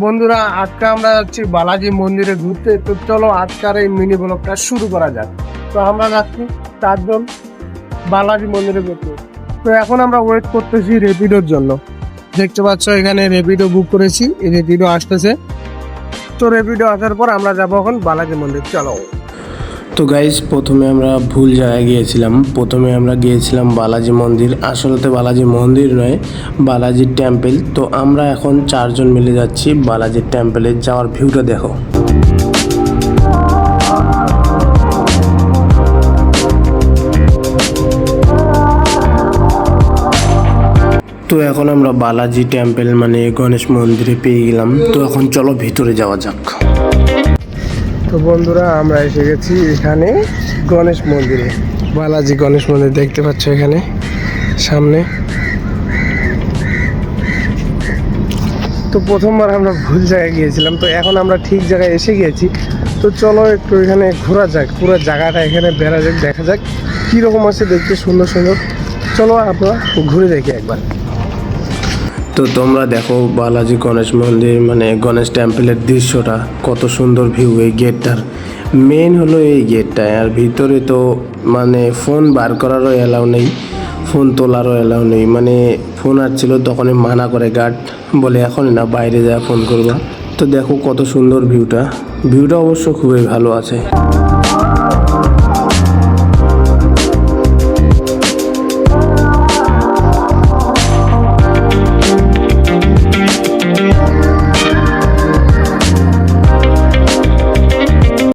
বন্ধুরা, আজকে আমরা যাচ্ছি বালাজি মন্দিরে ঘুরতে। তো চলো আজকের এই মিনি ব্লগটা শুরু করা যাক। তো আমরা যাচ্ছি 4 জন বালাজি মন্দিরে ঘুরতে। তো এখন আমরা ওয়েট করতেছি র্যাপিডোর জন্য। দেখতে পাচ্ছ এখানে র্যাপিডো বুক করেছি, এই র্যাপিডো আসতেছে। তো র্যাপিডো আসার পর আমরা যাবো এখন বালাজি মন্দির। চলো। তো গাইজ, প্রথমে আমরা ভুল জায়গায় গিয়েছিলাম। প্রথমে আমরা গিয়েছিলাম বালাজি মন্দির, আসলে বালাজি মন্দির নয়, বালাজি টেম্পল। তো আমরা এখন 4 জন মিলে যাচ্ছি বালাজি টেম্পলে। যাওয়ার ভিউটা দেখো। তো এখন আমরা বালাজি টেম্পল মানে গণেশ মন্দিরে পেয়ে গেলাম। তো এখন চলো ভিতরে যাওয়া যাক। তো বন্ধুরা, আমরা এসে গেছি এখানে গণেশ মন্দিরে। বালাজি গণেশ মন্দির দেখতে পাচ্ছ এখানে সামনে। তো প্রথমবার আমরা ভুল জায়গায় গিয়েছিলাম, তো এখন আমরা ঠিক জায়গায় এসে গিয়েছি। তো চলো একটু এখানে ঘোরা যাক, পুরো জায়গাটা এখানে বেড়া যাক, দেখা যাক কীরকম আছে দেখতে, সুন্দর সুন্দর। চলো আপনারা ঘুরে দেখি একবার। তো তোমরা দেখো বালাজি গণেশ মন্দির মানে গণেশ টেম্পলের দৃশ্যটা, কত সুন্দর ভিউ। এই গেটটার মেন হলো এই গেটটা, আর ভিতরে তো মানে ফোন বার করারও অ্যালাউ নেই, ফোন তোলারও অ্যালাউ নেই। মানে ফোন আসছিল তখনই মানা করে গার্ড, বলে এখনই না, বাইরে যা ফোন করবা। তো দেখো কত সুন্দর ভিউটা অবশ্য খুবই ভালো আছে।